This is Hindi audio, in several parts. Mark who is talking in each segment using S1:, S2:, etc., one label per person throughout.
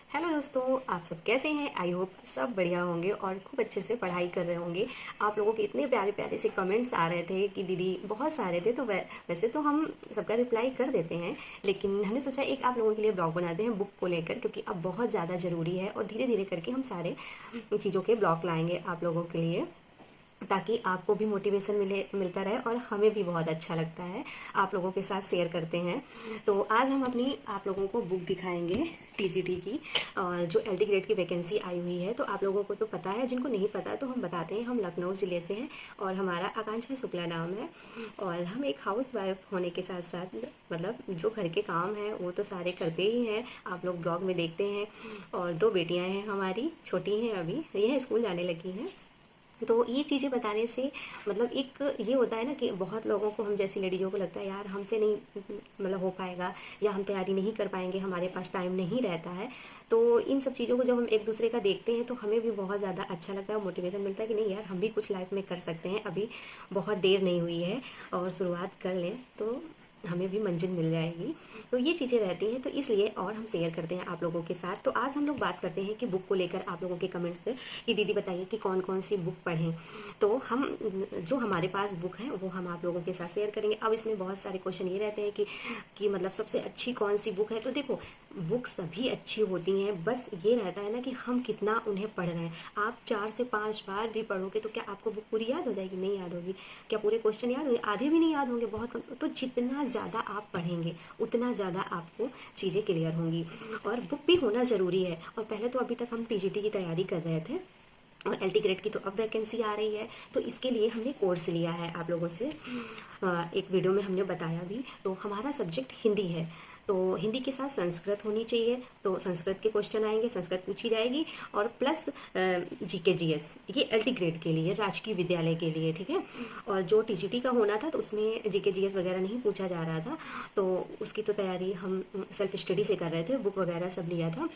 S1: हेलो दोस्तों, आप सब कैसे हैं। आई होप सब बढ़िया होंगे और खूब अच्छे से पढ़ाई कर रहे होंगे। आप लोगों के इतने प्यारे प्यारे से कमेंट्स आ रहे थे कि दीदी, बहुत सारे थे। तो वैसे तो हम सबका रिप्लाई कर देते हैं, लेकिन हमने सोचा एक आप लोगों के लिए ब्लॉग बनाते हैं बुक को लेकर, क्योंकि अब बहुत ज़्यादा ज़रूरी है और धीरे धीरे करके हम सारे चीज़ों के ब्लॉग लाएंगे आप लोगों के लिए, ताकि आपको भी मोटिवेशन मिलता रहे और हमें भी बहुत अच्छा लगता है आप लोगों के साथ शेयर करते हैं। तो आज हम अपनी आप लोगों को बुक दिखाएंगे टीजीटी की, और जो एलटी ग्रेड की वैकेंसी आई हुई है। तो आप लोगों को तो पता है, जिनको नहीं पता तो हम बताते हैं। हम लखनऊ ज़िले से हैं और हमारा आकांक्षा शुक्ला नाम है, और हम एक हाउस वाइफ होने के साथ साथ मतलब जो घर के काम हैं वो तो सारे करते ही हैं, आप लोग ब्लॉग में देखते हैं। और 2 बेटियां हैं हमारी, छोटी हैं, अभी ये स्कूल जाने लगी हैं। तो ये चीज़ें बताने से मतलब एक ये होता है ना कि बहुत लोगों को, हम जैसी लेडीज़ों को लगता है यार हमसे नहीं मतलब हो पाएगा, या हम तैयारी नहीं कर पाएंगे, हमारे पास टाइम नहीं रहता है। तो इन सब चीज़ों को जब हम एक दूसरे का देखते हैं तो हमें भी बहुत ज़्यादा अच्छा लगता है, मोटिवेशन मिलता है कि नहीं यार हम भी कुछ लाइफ में कर सकते हैं। अभी बहुत देर नहीं हुई है और शुरुआत कर लें तो हमें भी मंजिल मिल जाएगी। तो ये चीज़ें रहती हैं, तो इसलिए और हम शेयर करते हैं आप लोगों के साथ। तो आज हम लोग बात करते हैं कि बुक को लेकर आप लोगों के कमेंट्स से कि दीदी बताइए कि कौन कौन सी बुक पढ़ें। तो हम जो हमारे पास बुक है वो हम आप लोगों के साथ शेयर करेंगे। अब इसमें बहुत सारे क्वेश्चन ये रहते हैं कि मतलब सबसे अच्छी कौन सी बुक है। तो देखो, बुक सभी अच्छी होती हैं, बस ये रहता है ना कि हम कितना उन्हें पढ़ रहे हैं। आप 4 से 5 बार भी पढ़ोगे तो क्या आपको बुक पूरी याद हो जाएगी? नहीं याद होगी। क्या पूरे क्वेश्चन याद होंगे? आधे भी नहीं याद होंगे, बहुत कम। तो जितना ज़्यादा आप पढ़ेंगे उतना ज़्यादा आपको चीज़ें क्लियर होंगी, और बुक भी होना ज़रूरी है। और पहले तो अभी तक हम टीजीटी की तैयारी कर रहे थे और एलटी ग्रेड की तो अब वैकेंसी आ रही है, तो इसके लिए हमने कोर्स लिया है आप लोगों से। एक वीडियो में हमने बताया भी। तो हमारा सब्जेक्ट हिंदी है, तो हिंदी के साथ संस्कृत होनी चाहिए। तो संस्कृत के क्वेश्चन आएंगे, संस्कृत पूछी जाएगी, और प्लस जीके जीएस, ये एलटी ग्रेड के लिए, राजकीय विद्यालय के लिए, ठीक है। और जो टीजीटी का होना था तो उसमें जीके जीएस वगैरह नहीं पूछा जा रहा था, तो उसकी तो तैयारी हम सेल्फ स्टडी से कर रहे थे, बुक वगैरह सब लिया था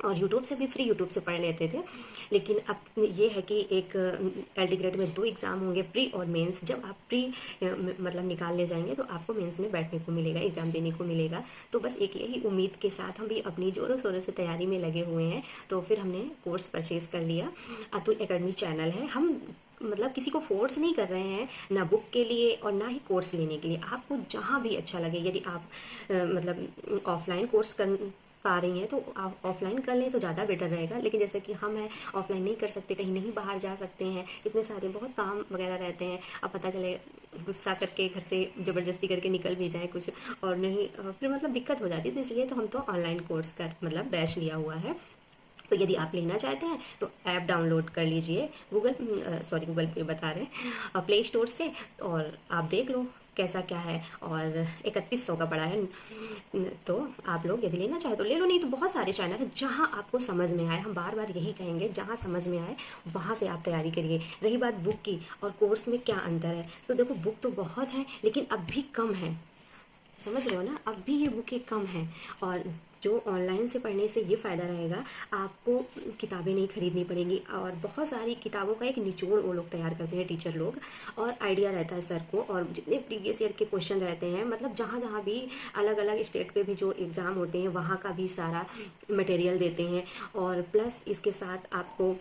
S1: और यूट्यूब से भी, फ्री यूट्यूब से पढ़ लेते थे। लेकिन अब ये है कि एक एलटी ग्रेड में 2 एग्ज़ाम होंगे, प्री और मेंस। जब आप प्री मतलब निकाल ले जाएंगे तो आपको मेंस में बैठने को मिलेगा, एग्ज़ाम देने को मिलेगा। तो बस एक यही उम्मीद के साथ हम भी अपनी ज़ोरों शोरों से तैयारी में लगे हुए हैं। तो फिर हमने कोर्स परचेज़ कर लिया। अतुल एकेडमी चैनल है। हम मतलब किसी को फोर्स नहीं कर रहे हैं, ना बुक के लिए और ना ही कोर्स लेने के लिए। आपको जहाँ भी अच्छा लगे, यदि आप मतलब ऑफलाइन कोर्स कर पा रही हैं तो आप ऑफलाइन कर लें तो ज़्यादा बेटर रहेगा। लेकिन जैसे कि हम हैं, ऑफलाइन नहीं कर सकते, कहीं नहीं बाहर जा सकते हैं, इतने सारे बहुत काम वगैरह रहते हैं। अब पता चले गुस्सा करके घर से ज़बरदस्ती करके निकल भी जाए कुछ और नहीं, फिर मतलब दिक्कत हो जाती है। तो इसलिए तो हम तो ऑनलाइन कोर्स का मतलब बैच लिया हुआ है। तो यदि आप लेना चाहते हैं तो ऐप डाउनलोड कर लीजिए गूगल पे बता रहे हैं, प्ले स्टोर से, और आप देख लो कैसा क्या है। और 3100 का पड़ा है। तो आप लोग यदि लेना चाहे तो ले लो, नहीं तो बहुत सारे चैनल है जहां आपको समझ में आए। हम बार बार यही कहेंगे, जहां समझ में आए वहां से आप तैयारी करिए। रही बात बुक की और कोर्स में क्या अंतर है, तो देखो बुक तो बहुत है लेकिन अब भी कम है, समझ रहे हो ना। अब भी ये बुकें कम हैं। और जो ऑनलाइन से पढ़ने से ये फ़ायदा रहेगा, आपको किताबें नहीं खरीदनी पड़ेंगी, और बहुत सारी किताबों का एक निचोड़ वो लोग तैयार करते हैं टीचर लोग, और आइडिया रहता है सर को। और जितने प्रीवियस ईयर के क्वेश्चन रहते हैं, मतलब जहाँ जहाँ भी अलग अलग स्टेट पे भी जो एग्ज़ाम होते हैं वहाँ का भी सारा मटेरियल देते हैं। और प्लस इसके साथ आपको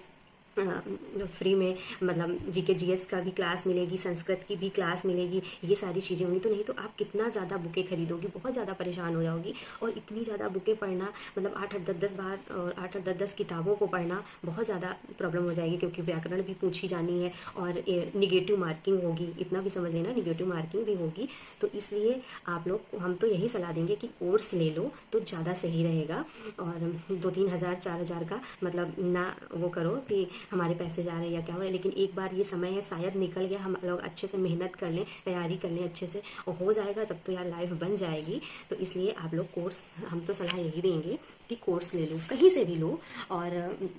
S1: फ्री में मतलब जीके जीएस का भी क्लास मिलेगी, संस्कृत की भी क्लास मिलेगी, ये सारी चीज़ें होंगी। तो नहीं तो आप कितना ज़्यादा बुकें खरीदोगी, बहुत ज़्यादा परेशान हो जाओगी। और इतनी ज़्यादा बुकें पढ़ना मतलब 8-8 10-10 बार और 8-8 10-10 किताबों को पढ़ना बहुत ज़्यादा प्रॉब्लम हो जाएगी, क्योंकि व्याकरण भी पूछी जानी है और निगेटिव मार्किंग होगी। इतना भी समझ लेना, निगेटिव मार्किंग भी होगी। तो इसलिए आप लोग, हम तो यही सलाह देंगे कि कोर्स ले लो तो ज़्यादा सही रहेगा। और 2-3 हज़ार 4 हज़ार का मतलब ना वो करो कि हमारे पैसे जा रहे हैं या क्या हो रहा है। लेकिन एक बार ये समय है, शायद निकल गया, हम लोग अच्छे से मेहनत कर लें, तैयारी कर लें अच्छे से, और हो जाएगा तब तो यार लाइफ बन जाएगी। तो इसलिए आप लोग कोर्स, हम तो सलाह यही देंगे कि कोर्स ले लो, कहीं से भी लो। और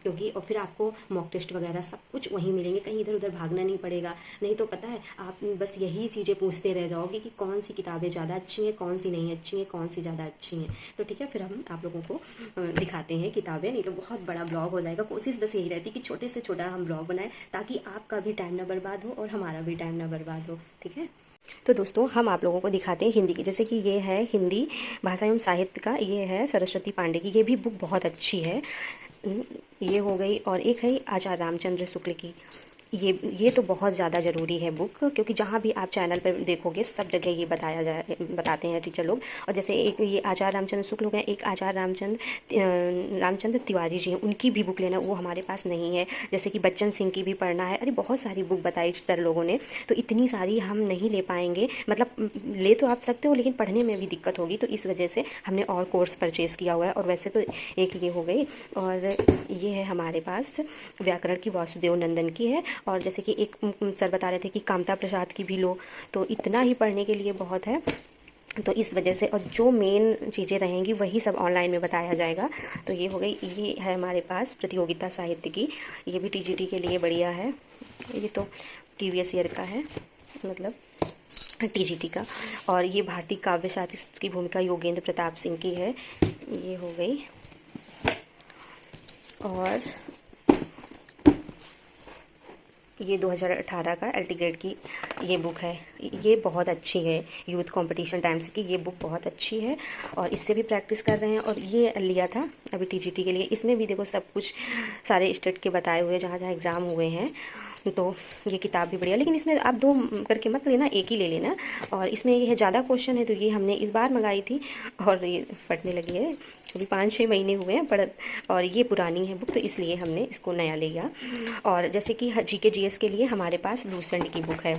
S1: क्योंकि और फिर आपको मॉक टेस्ट वगैरह सब कुछ वहीं मिलेंगे, कहीं इधर उधर भागना नहीं पड़ेगा। नहीं तो पता है आप बस यही चीज़ें पूछते रह जाओगे कि कौन सी किताबें ज़्यादा अच्छी हैं, कौन सी नहीं अच्छी हैं, कौन सी ज़्यादा अच्छी हैं। तो ठीक है, फिर हम आप लोगों को दिखाते हैं किताबें, नहीं तो बहुत बड़ा ब्लॉग हो जाएगा। कोशिश बस यही रहती है कि छोटे से छोटा हम ब्लॉग बनाएं, ताकि आपका भी टाइम ना बर्बाद हो और हमारा भी टाइम ना बर्बाद हो, ठीक है। तो दोस्तों हम आप लोगों को दिखाते हैं हिंदी की, जैसे कि ये है हिंदी भाषा एवं साहित्य का, ये है सरस्वती पांडे की, ये भी बुक बहुत अच्छी है। ये हो गई। और एक है आचार्य रामचंद्र शुक्ल की, ये तो बहुत ज़्यादा ज़रूरी है बुक, क्योंकि जहाँ भी आप चैनल पर देखोगे सब जगह ये बताते हैं टीचर लोग। और जैसे एक ये आचार्य रामचंद्र शुक्ल हो गए, एक आचार्य रामचंद्र तिवारी जी हैं, उनकी भी बुक लेना, वो हमारे पास नहीं है। जैसे कि बच्चन सिंह की भी पढ़ना है, अरे बहुत सारी बुक बताई सर लोगों ने, तो इतनी सारी हम नहीं ले पाएंगे, मतलब ले तो आप सकते हो लेकिन पढ़ने में भी दिक्कत होगी, तो इस वजह से हमने और कोर्स परचेज़ किया हुआ है। और वैसे तो एक ये हो गई, और ये है हमारे पास व्याकरण की वासुदेव नंदन की है। और जैसे कि एक सर बता रहे थे कि कामता प्रसाद की भी लो, तो इतना ही पढ़ने के लिए बहुत है, तो इस वजह से। और जो मेन चीज़ें रहेंगी वही सब ऑनलाइन में बताया जाएगा। तो ये हो गई, ये है हमारे पास प्रतियोगिता साहित्य की, ये भी टीजीटी के लिए बढ़िया है। ये तो प्रीवियस ईयर का है, मतलब टीजीटी का। और ये भारतीय काव्य साहित्य की भूमिका योगेंद्र प्रताप सिंह की है, ये हो गई। और ये 2018 का एलटी ग्रेड की ये बुक है, ये बहुत अच्छी है, यूथ कंपटीशन टाइम्स की, ये बुक बहुत अच्छी है। और इससे भी प्रैक्टिस कर रहे हैं। और ये लिया था अभी टीजीटी के लिए, इसमें भी देखो सब कुछ सारे स्टेट के बताए हुए जहाँ जहाँ एग्ज़ाम हुए हैं। तो ये किताब भी बढ़िया, लेकिन इसमें आप 2 करके मत लेना, एक ही ले लेना। और इसमें ये है ज़्यादा क्वेश्चन है, तो ये हमने इस बार मंगाई थी और ये फटने लगी है, अभी 5-6 महीने हुए हैं पढ़। और ये पुरानी है बुक, तो इसलिए हमने इसको नया लिया। और जैसे कि जीके जीएस के लिए हमारे पास लूसेंट की बुक है,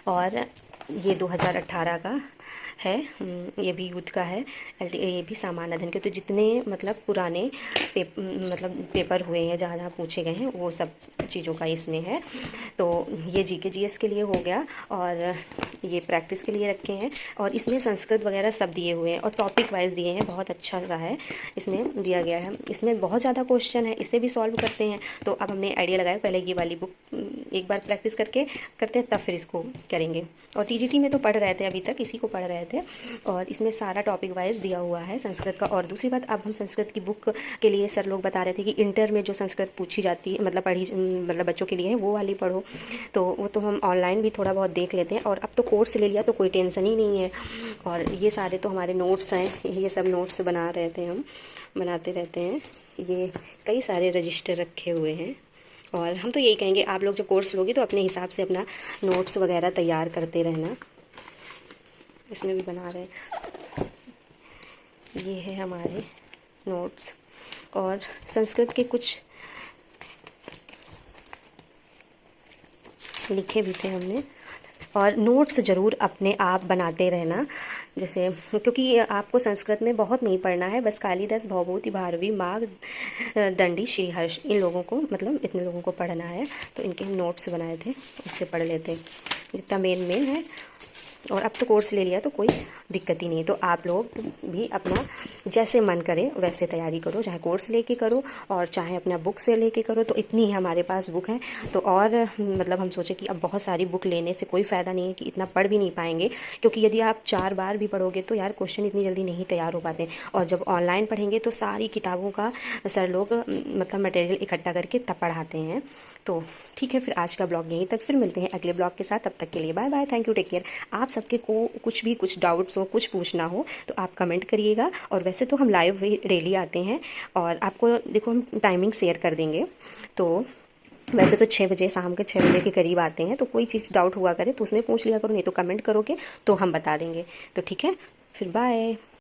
S1: और ये 2018 का है, ये भी यूथ का है, ये भी सामान्य अध्ययन के। तो जितने मतलब पुराने पेपर हुए हैं जहाँ जहाँ पूछे गए हैं वो सब चीज़ों का इसमें है। तो ये जीके जीएस के लिए हो गया, और ये प्रैक्टिस के लिए रखे हैं। और इसमें संस्कृत वगैरह सब दिए हुए हैं और टॉपिक वाइज दिए हैं, बहुत अच्छा सा है इसमें दिया गया है। इसमें बहुत ज़्यादा क्वेश्चन है, इसे भी सॉल्व करते हैं। तो अब हमने आइडिया लगाया, पहले ये वाली बुक एक बार प्रैक्टिस करते हैं, तब फिर इसको करेंगे। और टीजीटी में तो पढ़ रहे थे, अभी तक इसी को पढ़ रहे थे। और इसमें सारा टॉपिक वाइज दिया हुआ है संस्कृत का। और दूसरी बात, अब हम संस्कृत की बुक के लिए सर लोग बता रहे थे कि इंटर में जो संस्कृत पूछी जाती है, मतलब बच्चों के लिए है, वो वाली पढ़ो। तो वो तो हम ऑनलाइन भी थोड़ा बहुत देख लेते हैं। और अब तो कोर्स ले लिया तो कोई टेंशन ही नहीं है। और ये सारे तो हमारे नोट्स हैं, ये सब नोट्स बना रहे थे, हम बनाते रहते हैं। ये कई सारे रजिस्टर रखे हुए हैं। और हम तो यही कहेंगे, आप लोग जब कोर्स लोगे तो अपने हिसाब से अपना नोट्स वगैरह तैयार करते रहना। इसमें भी बना रहे हैं, ये है हमारे नोट्स। और संस्कृत के कुछ लिखे भी थे हमने। और नोट्स ज़रूर अपने आप बनाते रहना, जैसे क्योंकि आपको संस्कृत में बहुत नहीं पढ़ना है, बस कालिदास, भवभूति, भारवी, माघ, दंडी, श्रीहर्ष, इन लोगों को, मतलब इतने लोगों को पढ़ना है। तो इनके नोट्स बनाए थे, उससे पढ़ लेते जितना मेन है। और अब तो कोर्स ले लिया तो कोई दिक्कत ही नहीं। तो आप लोग भी अपना जैसे मन करे वैसे तैयारी करो, चाहे कोर्स लेके करो और चाहे अपना बुक से लेके करो। तो इतनी ही हमारे पास बुक है। तो और मतलब हम सोचे कि अब बहुत सारी बुक लेने से कोई फ़ायदा नहीं है, कि इतना पढ़ भी नहीं पाएंगे, क्योंकि यदि आप 4 बार भी पढ़ोगे तो यार क्वेश्चन इतनी जल्दी नहीं तैयार हो पाते। और जब ऑनलाइन पढ़ेंगे तो सारी किताबों का सर लोग मतलब मटेरियल इकट्ठा करके तब पढ़ाते हैं। तो ठीक है, फिर आज का ब्लॉग यहीं तक, फिर मिलते हैं अगले ब्लॉग के साथ। तब तक के लिए bye bye, thank you, take care. आप सबके को कुछ डाउट्स हो, कुछ पूछना हो तो आप कमेंट करिएगा। और वैसे तो हम लाइव डेली आते हैं, और आपको देखो हम टाइमिंग शेयर कर देंगे। तो वैसे तो 6 बजे, शाम के 6 बजे के करीब आते हैं। तो कोई चीज़ डाउट हुआ करे तो उसमें पूछ लिया करो, नहीं तो कमेंट करोगे तो हम बता देंगे। तो ठीक है, फिर बाय।